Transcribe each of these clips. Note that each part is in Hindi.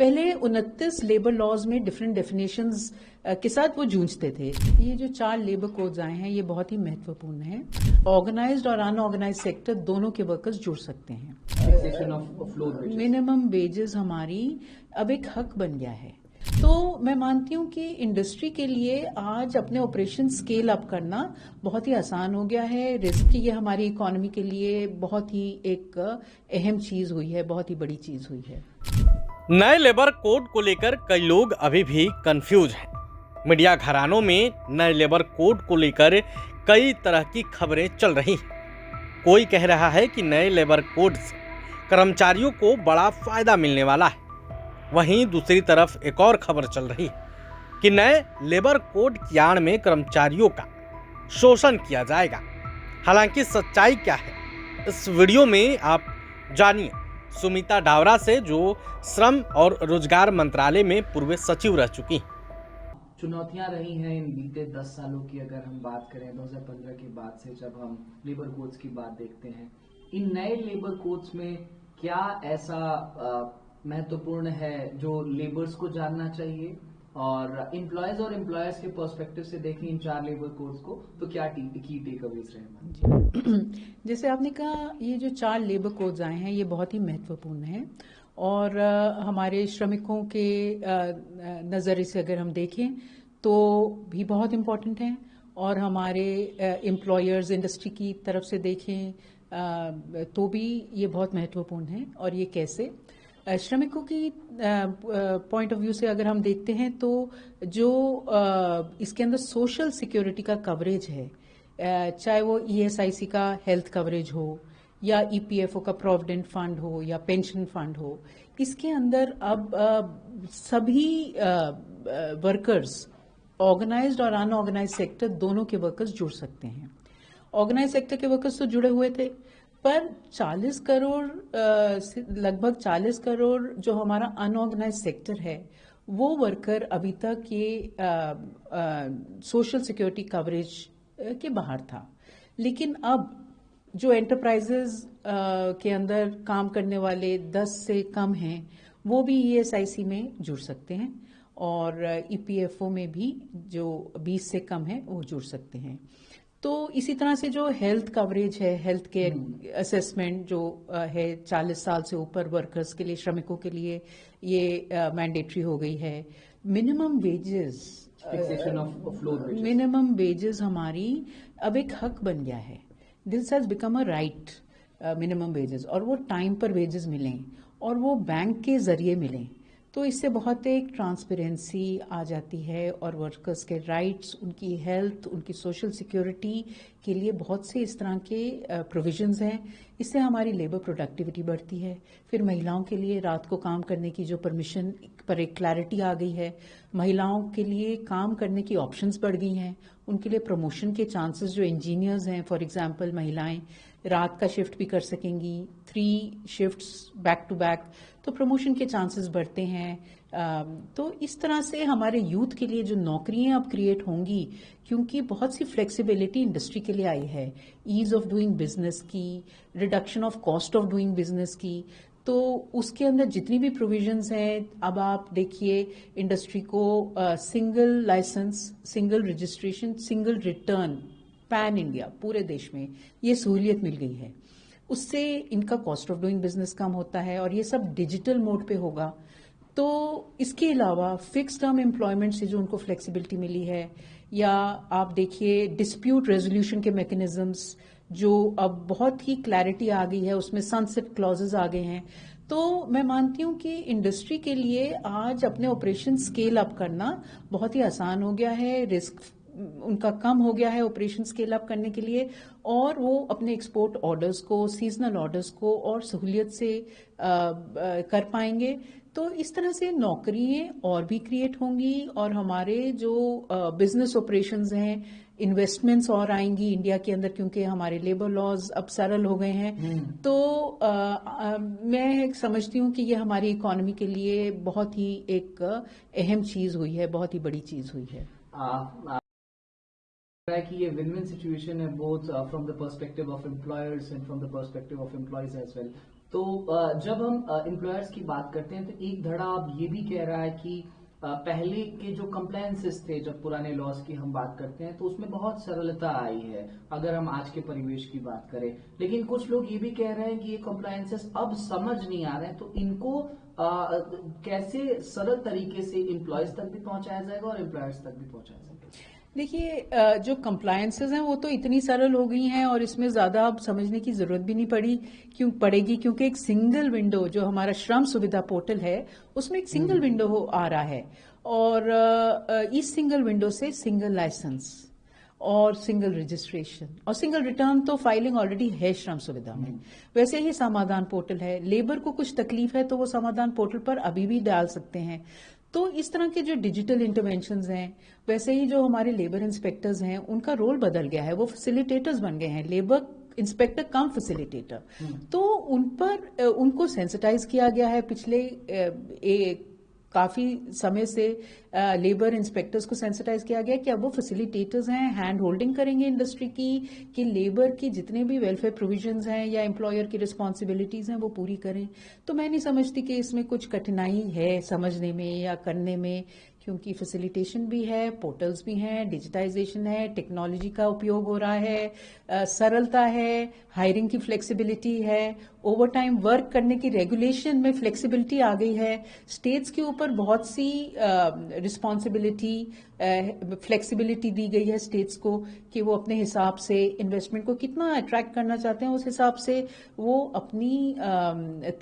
पहले 29 लेबर लॉज में डिफरेंट डेफिनेशंस के साथ वो जूझते थे। ये जो 4 लेबर कोड्स आए हैं ये बहुत ही महत्वपूर्ण हैं। ऑर्गेनाइज्ड और अनऑर्गेनाइज्ड सेक्टर दोनों के वर्कर्स जुड़ सकते हैं। मिनिमम वेजेस हमारी अब एक हक बन गया है। तो मैं मानती हूँ कि इंडस्ट्री के लिए आज अपने ऑपरेशन स्केल अप करना बहुत ही आसान हो गया है। रिस्क ये हमारी इकोनॉमी के लिए बहुत ही एक अहम चीज हुई है, बहुत ही बड़ी चीज हुई है। नए लेबर कोड को लेकर कई लोग अभी भी कंफ्यूज हैं। मीडिया घरानों में नए लेबर कोड को लेकर कई तरह की खबरें चल रही हैं। कोई कह रहा है कि नए लेबर कोड से कर्मचारियों को बड़ा फायदा मिलने वाला है। वहीं दूसरी तरफ एक और खबर चल रही है कि नए लेबर कोड की आड़ में कर्मचारियों का शोषण किया जाएगा। हालांकि सच्चाई क्या है, इस वीडियो में आप जानिए सुमिता डावरा से, जो श्रम और रोजगार मंत्रालय में पूर्व सचिव रह चुकी हैं। चुनौतियां रही हैं इन बीते 10 सालों की। अगर हम बात करें 2015 के बाद से, जब हम लेबर कोड्स की बात देखते हैं, इन नए लेबर कोड्स में क्या ऐसा महत्वपूर्ण है जो लेबर्स को जानना चाहिए, और एम्प्लॉयज और एम्प्लॉयर्स के पर्सपेक्टिव से देखें इन 4 लेबर कोड्स को, तो क्या की टेक अवेज रहे? जैसे आपने कहा, ये जो 4 लेबर कोड्स आए हैं ये बहुत ही महत्वपूर्ण हैं और हमारे श्रमिकों के नज़रिए से अगर हम देखें तो भी बहुत इम्पोर्टेंट हैं, और हमारे एम्प्लॉयर्स इंडस्ट्री की तरफ से देखें तो भी ये बहुत महत्वपूर्ण है। और ये कैसे श्रमिकों की पॉइंट ऑफ व्यू से अगर हम देखते हैं तो जो इसके अंदर सोशल सिक्योरिटी का कवरेज है, चाहे वो ESIC का हेल्थ कवरेज हो या EPFO का प्रोविडेंट फंड हो या पेंशन फंड हो, इसके अंदर अब सभी वर्कर्स, ऑर्गेनाइज्ड और अनऑर्गेनाइज्ड सेक्टर दोनों के वर्कर्स जुड़ सकते हैं। ऑर्गेनाइज्ड सेक्टर के वर्कर्स तो जुड़े हुए थे, पर 40 करोड़ लगभग 40 करोड़ जो हमारा अनऑर्गेनाइज्ड सेक्टर है, वो वर्कर अभी तक ये सोशल सिक्योरिटी कवरेज के बाहर था। लेकिन अब जो एंटरप्राइजेज के अंदर काम करने वाले 10 से कम हैं, वो भी ESIC में जुड़ सकते हैं, और EPFO में भी जो 20 से कम है वो जुड़ सकते हैं। तो इसी तरह से जो हेल्थ कवरेज है, हेल्थ केयर असेसमेंट जो है 40 साल से ऊपर वर्कर्स के लिए, श्रमिकों के लिए ये मैंडेटरी हो गई है। मिनिमम वेजेस, मिनिमम वेजेस हमारी अब एक हक बन गया है। This has become a right, minimum wages, और वो टाइम पर वेजेस मिलें और वो बैंक के जरिए मिलें, तो इससे बहुत एक ट्रांसपेरेंसी आ जाती है, और वर्कर्स के राइट्स, उनकी हेल्थ, उनकी सोशल सिक्योरिटी के लिए बहुत से इस तरह के प्रोविजंस हैं। इससे हमारी लेबर प्रोडक्टिविटी बढ़ती है। फिर महिलाओं के लिए रात को काम करने की जो परमिशन पर एक क्लैरिटी आ गई है, महिलाओं के लिए काम करने की ऑप्शंस बढ़ गई हैं, उनके लिए प्रमोशन के चांसेस, जो इंजीनियर्स हैं फॉर एग्जांपल, महिलाएं रात का शिफ्ट भी कर सकेंगी, 3 शिफ्ट्स बैक टू बैक, तो प्रमोशन के चांसेस बढ़ते हैं। तो इस तरह से हमारे यूथ के लिए जो नौकरियां अब क्रिएट होंगी, क्योंकि बहुत सी फ्लेक्सिबिलिटी इंडस्ट्री के लिए आई है, ईज ऑफ डूइंग बिजनेस की, reduction of cost of doing business की, तो उसके अंदर जितनी भी प्रोविजंस हैं, अब आप देखिए इंडस्ट्री को single license, single registration, single return pan India पूरे देश में ये सहूलियत मिल गई है। उससे इनका कॉस्ट ऑफ डूइंग बिजनेस कम होता है, और ये सब डिजिटल मोड पे होगा। तो इसके अलावा फिक्स टर्म एम्प्लॉयमेंट से जो उनको फ्लेक्सिबिलिटी मिली है, या आप देखिए डिस्प्यूट रेजोल्यूशन के मैकेनिज्म्स जो अब बहुत ही क्लैरिटी आ गई है, उसमें सनसेट क्लॉजेस आ गए हैं। तो मैं मानती हूँ कि इंडस्ट्री के लिए आज अपने ऑपरेशन स्केल अप करना बहुत ही आसान हो गया है, रिस्क उनका कम हो गया है ऑपरेशन स्केल अप करने के लिए, और वो अपने एक्सपोर्ट ऑर्डर्स को, सीजनल ऑर्डर्स को और सहूलियत से कर पाएंगे। तो इस तरह से नौकरियां और भी क्रिएट होंगी, और हमारे जो बिजनेस ऑपरेशंस हैं, इन्वेस्टमेंट्स और आएंगी इंडिया के अंदर, क्योंकि हमारे लेबर लॉज अब सरल हो गए हैं। तो मैं समझती हूँ कि ये हमारी इकोनॉमी के लिए बहुत ही एक अहम चीज हुई है, बहुत ही बड़ी चीज हुई है। कि ये विन-विन सिचुएशन है, both from the perspective of employers and from the perspective of employees as well. तो जब हम एम्प्लॉयर्स की बात करते हैं तो एक धड़ा अब ये भी कह रहा है कि पहले के जो कंप्लायंसेस थे, जब पुराने लॉज की हम बात करते हैं तो उसमें बहुत सरलता आई है अगर हम आज के परिवेश की बात करें। लेकिन कुछ लोग ये भी कह रहे हैं कि ये कंप्लायंसेस अब समझ नहीं आ रहे हैं, तो इनको कैसे सरल तरीके से एम्प्लॉयज तक भी पहुंचाया जाएगा और एम्प्लॉयर्स तक भी पहुंचाया जाएगा। देखिए, जो कंप्लायंसेस हैं वो तो इतनी सरल हो गई हैं और इसमें ज़्यादा अब समझने की ज़रूरत भी नहीं पड़ेगी, क्योंकि एक सिंगल विंडो जो हमारा श्रम सुविधा पोर्टल है उसमें एक सिंगल विंडो आ रहा है, और इस सिंगल विंडो से सिंगल लाइसेंस और सिंगल रजिस्ट्रेशन और सिंगल रिटर्न तो फाइलिंग ऑलरेडी है श्रम सुविधा में। वैसे ही समाधान पोर्टल है, लेबर को कुछ तकलीफ है तो वो समाधान पोर्टल पर अभी भी डाल सकते हैं। तो इस तरह के जो डिजिटल इंटरवेंशंस हैं, वैसे ही जो हमारे लेबर इंस्पेक्टर्स हैं उनका रोल बदल गया है, वो फैसिलिटेटर्स बन गए हैं, लेबर इंस्पेक्टर कम फैसिलिटेटर। तो उन पर उनको सेंसिटाइज किया गया है। पिछले काफी समय से लेबर इंस्पेक्टर्स को सेंसिटाइज किया गया कि अब वो फैसिलिटेटर्स हैं, हैंड होल्डिंग करेंगे इंडस्ट्री की, कि लेबर की जितने भी वेलफेयर प्रोविजंस हैं या एम्प्लॉयर की रिस्पॉन्सिबिलिटीज हैं वो पूरी करें। तो मैं नहीं समझती कि इसमें कुछ कठिनाई है समझने में या करने में, क्योंकि फैसिलिटेशन भी है, पोर्टल्स भी हैं, डिजिटाइजेशन है, टेक्नोलॉजी का उपयोग हो रहा है, सरलता है, हायरिंग की फ्लेक्सिबिलिटी है, ओवर टाइम वर्क करने की रेगुलेशन में फ्लेक्सिबिलिटी आ गई है, स्टेट्स के ऊपर बहुत सी रिस्पॉन्सिबिलिटी फ्लेक्सिबिलिटी दी गई है स्टेट्स को कि वो अपने हिसाब से इन्वेस्टमेंट को कितना अट्रैक्ट करना चाहते हैं, उस हिसाब से वो अपनी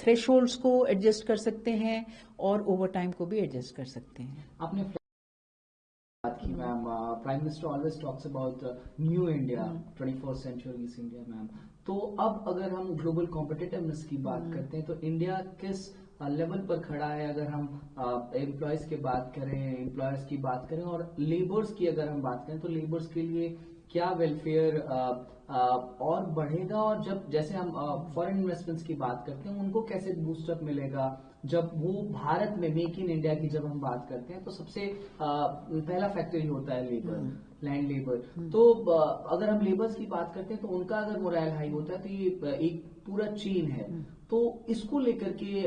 थ्रेशोल्ड्स को एडजस्ट कर सकते हैं और ओवर टाइम को भी एडजस्ट कर सकते हैं। आपने बात की ma'am, prime minister always talks about new India, 21st century India ma'am. तो अब अगर हम ग्लोबल कॉम्पिटिटिवनेस की बात करते हैं तो इंडिया किस लेवल पर खड़ा है, अगर हम एम्प्लॉयज की बात करें, एम्प्लॉयर्स की बात करें और लेबर्स की अगर हम बात करें तो लेबर्स के लिए क्या वेलफेयर और बढ़ेगा, और जब जैसे हम फॉरेन इन्वेस्टमेंट्स की बात करते हैं उनको कैसे बूस्टअप मिलेगा जब वो भारत में मेक इन इंडिया की जब हम बात करते हैं तो सबसे पहला फैक्टर ही होता है लेबर, लैंड लेबर। तो अगर हम लेबर्स की बात करते हैं तो उनका अगर मोरल हाई होता है तो ये एक पूरा चेन है, तो इसको लेकर के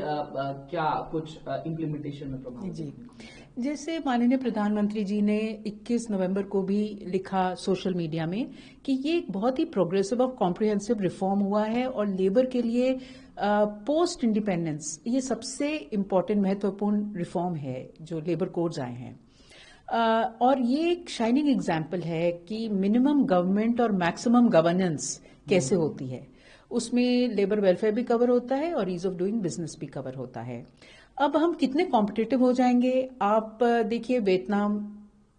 क्या कुछ इम्प्लीमेंटेशन में प्रभाव? जी, जैसे माननीय प्रधानमंत्री जी ने 21 नवंबर को भी लिखा सोशल मीडिया में कि ये एक बहुत ही प्रोग्रेसिव और कॉम्प्रिहेंसिव रिफॉर्म हुआ है और लेबर के लिए पोस्ट इंडिपेंडेंस ये सबसे इम्पोर्टेंट महत्वपूर्ण रिफॉर्म है जो लेबर कोड्स आए हैं। और ये एक शाइनिंग एग्जाम्पल है कि मिनिमम गवर्नमेंट और मैक्सिमम गवर्नेंस कैसे होती है, उसमें लेबर वेलफेयर भी कवर होता है और ईज ऑफ डूइंग बिजनेस भी कवर होता है। अब हम कितने कॉम्पिटिटिव हो जाएंगे, आप देखिए वियतनाम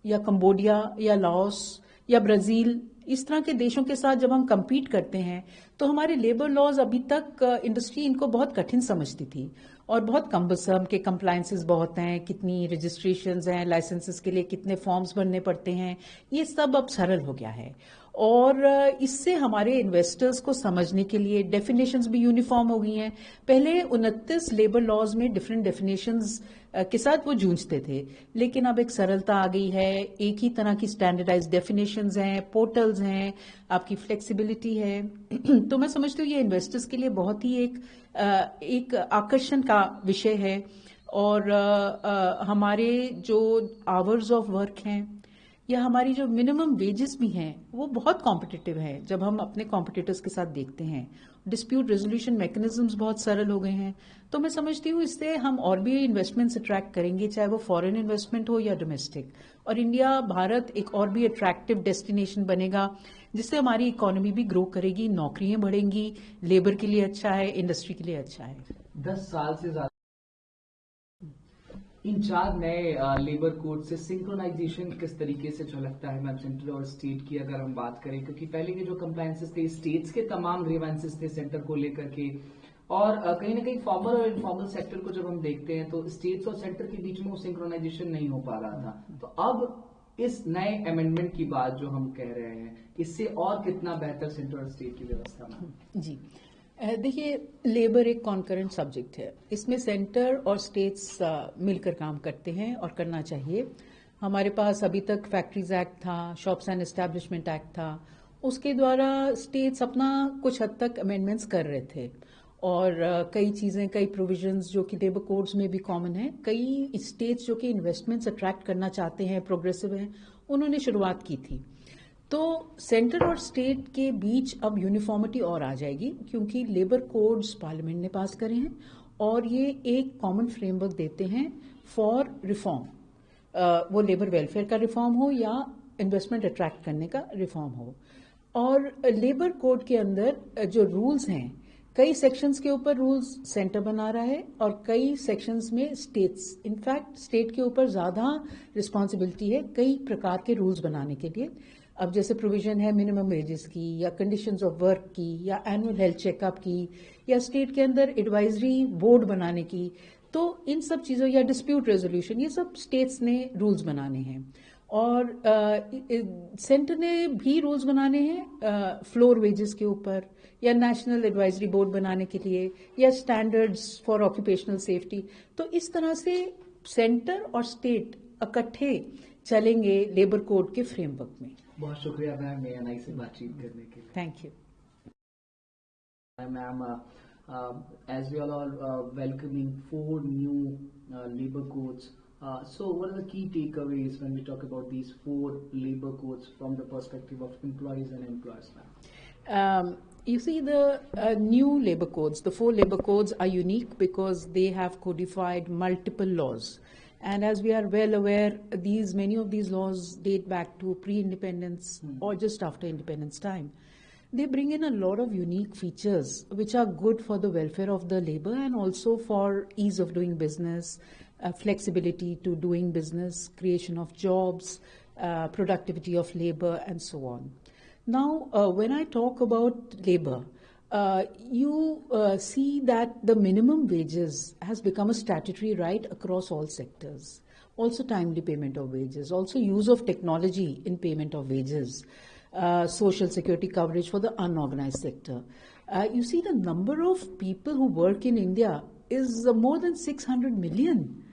या कंबोडिया या लाओस या ब्राजील, इस तरह के देशों के साथ जब हम compete करते हैं तो हमारे लेबर लॉज अभी तक इंडस्ट्री इनको बहुत कठिन समझती थी और बहुत कम्बसम के कंप्लायंसेस बहुत हैं, कितनी रजिस्ट्रेशंस हैं, लाइसेंसेस के लिए कितने फॉर्म्स भरने पड़ते हैं, ये सब अब सरल हो गया है। और इससे हमारे इन्वेस्टर्स को समझने के लिए डेफिनेशंस भी यूनिफॉर्म हो गई हैं। पहले 29 लेबर लॉज में डिफरेंट डेफिनेशंस के साथ वो जूझते थे, लेकिन अब एक सरलता आ गई है, एक ही तरह की स्टैंडर्डाइज्ड डेफिनेशंस हैं, पोर्टल्स हैं, आपकी फ्लेक्सिबिलिटी है। तो मैं समझती हूँ ये इन्वेस्टर्स के लिए बहुत ही एक आकर्षण का विषय है। और हमारे जो आवर्स ऑफ वर्क हैं या हमारी जो मिनिमम वेजेस भी हैं वो बहुत कॉम्पिटिटिव हैं जब हम अपने कॉम्पिटिटर्स के साथ देखते हैं। डिस्प्यूट रेजोल्यूशन मैकेनिज्म्स बहुत सरल हो गए हैं। तो मैं समझती हूँ इससे हम और भी इन्वेस्टमेंट्स अट्रैक्ट करेंगे, चाहे वो फॉरेन इन्वेस्टमेंट हो या डोमेस्टिक, और इंडिया भारत एक और भी अट्रैक्टिव डेस्टिनेशन बनेगा जिससे हमारी इकोनॉमी भी ग्रो करेगी, नौकरियां बढ़ेंगी, लेबर के लिए अच्छा है, इंडस्ट्री के लिए अच्छा है। 10 साल से ज्यादा इन 4 नए लेबर कोड से सिंक्रोनाइजेशन किस तरीके से झलकता है मैम सेंट्रल और स्टेट की अगर हम बात करें, क्योंकि पहले के जो कंप्लायंसेस थे स्टेट्स के तमाम ग्रीवेंसेस थे सेंटर को लेकर के, और कहीं ना कहीं फॉर्मल और इनफॉर्मल सेक्टर को जब हम देखते हैं तो स्टेट्स और सेंटर के बीच में वो सिंक्रोनाइजेशन नहीं हो पा रहा था। तो अब इस नए अमेंडमेंट की बात जो हम कह रहे हैं इससे और कितना बेहतर सेंटर और स्टेट की व्यवस्था में? जी, देखिए लेबर एक कॉन्करेंट सब्जेक्ट है, इसमें सेंटर और स्टेट्स मिलकर काम करते हैं और करना चाहिए। हमारे पास अभी तक फैक्ट्रीज एक्ट था, शॉप्स एंड एस्टैब्लिशमेंट एक्ट था, उसके द्वारा स्टेट्स अपना कुछ हद तक अमेंडमेंट्स कर रहे थे और कई चीज़ें, कई प्रोविजंस जो कि लेबर कोड्स में भी कॉमन है, कई स्टेट्स जो कि इन्वेस्टमेंट्स अट्रैक्ट करना चाहते हैं, प्रोग्रेसिव हैं, उन्होंने शुरुआत की थी। तो सेंटर और स्टेट के बीच अब यूनिफॉर्मिटी और आ जाएगी, क्योंकि लेबर कोड्स पार्लियामेंट ने पास करे हैं और ये एक कॉमन फ्रेमवर्क देते हैं फॉर रिफॉर्म। वो लेबर वेलफेयर का रिफॉर्म हो या इन्वेस्टमेंट अट्रैक्ट करने का रिफॉर्म हो। और लेबर कोड के अंदर जो रूल्स हैं, कई सेक्शंस के ऊपर रूल्स सेंटर बना रहा है और कई सेक्शंस में स्टेट्स, इनफैक्ट स्टेट के ऊपर ज़्यादा रिस्पॉन्सिबिलिटी है कई प्रकार के रूल्स बनाने के लिए। अब जैसे प्रोविजन है मिनिमम वेजेस की या कंडीशंस ऑफ वर्क की या एनुअल हेल्थ चेकअप की या स्टेट के अंदर एडवाइजरी बोर्ड बनाने की, तो इन सब चीज़ों या डिस्प्यूट रेजोल्यूशन, ये सब स्टेट्स ने रूल्स बनाने हैं। और सेंटर ने भी रूल्स बनाने हैं फ्लोर वेजेस के ऊपर या नेशनल एडवाइजरी बोर्ड बनाने के लिए या स्टैंडर्ड्स फॉर ऑक्यूपेशनल सेफ्टी। तो इस तरह से सेंटर और स्टेट इकट्ठे चलेंगे लेबर कोड के फ्रेमवर्क में। बहुत शुक्रिया मैम ANI से बातचीत करने के लिए। Thank you ma'am. As we all are welcoming 4 new labor codes, so what are the key takeaways when we talk about these 4 labor codes from the perspective of employees and employers, ma'am? You see, the new labor codes, the 4 labor codes are unique because they have codified multiple laws. And as we are well aware, many of these laws date back to pre-independence or just after independence time. They bring in a lot of unique features which are good for the welfare of the labor and also for ease of doing business, flexibility to doing business, creation of jobs, productivity of labor, and so on. Now, when I talk about labor, you see that the minimum wages has become a statutory right across all sectors. Also timely payment of wages, also use of technology in payment of wages, social security coverage for the unorganized sector. You see the number of people who work in India is more than 600 million,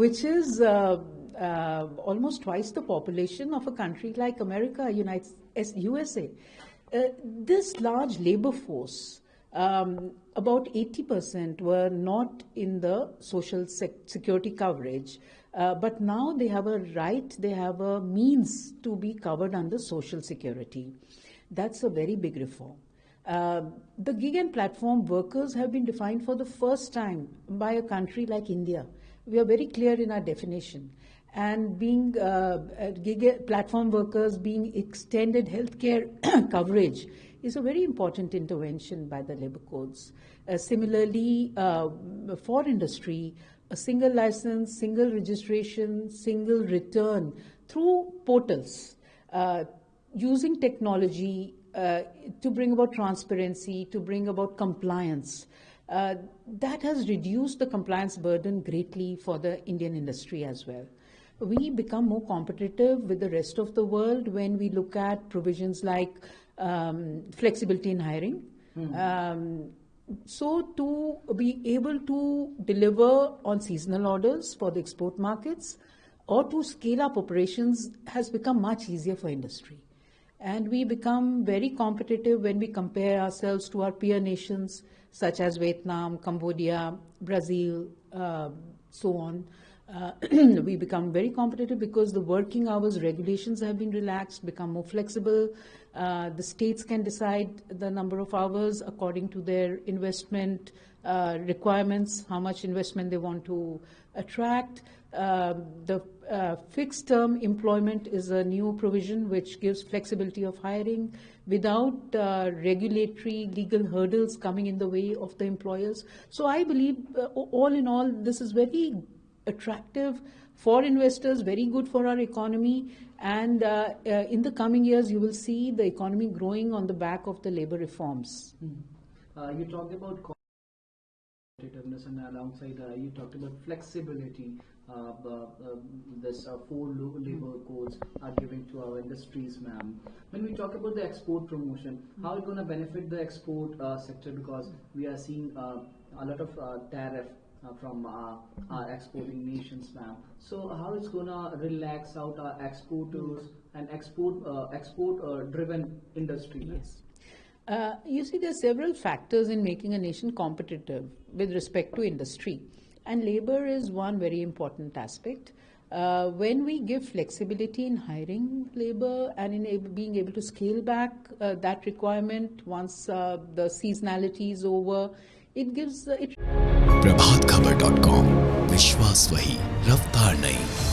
which is almost twice the population of a country like America, USA. This large labor force, about 80% were not in the social security coverage, but now they have a right, they have a means to be covered under social security. That's a very big reform. The gig and platform workers have been defined for the first time by a country like India. We are very clear in our definition. And being gig platform workers being extended healthcare coverage is a very important intervention by the labor codes. Similarly, for industry, a single license, single registration, single return through portals, using technology to bring about transparency, to bring about compliance. That has reduced the compliance burden greatly for the Indian industry as well. We become more competitive with the rest of the world when we look at provisions like flexibility in hiring. So to be able to deliver on seasonal orders for the export markets or to scale up operations has become much easier for industry. And we become very competitive when we compare ourselves to our peer nations such as Vietnam, Cambodia, Brazil, so on. We become very competitive because the working hours regulations have been relaxed, become more flexible. The states can decide the number of hours according to their investment requirements, how much investment they want to attract. The fixed term employment is a new provision which gives flexibility of hiring without regulatory legal hurdles coming in the way of the employers. So I believe all in all, this is very attractive for investors, very good for our economy, and in the coming years you will see the economy growing on the back of the labor reforms. You talked about competitiveness, and alongside you talked about flexibility. This 4 labor codes are given to our industries, ma'am. When we talk about the export promotion, how it's going to benefit the export sector, because we are seeing a lot of tariff from our exporting nations, ma'am. So how it's gonna relax out our exporters and export driven industry? Yes. You see, there are several factors in making a nation competitive with respect to industry, and labor is one very important aspect. When we give flexibility in hiring labor and in being able to scale back that requirement once the seasonality is over, it gives it. प्रभातखबर.com, विश्वास वही, रफ्तार नहीं।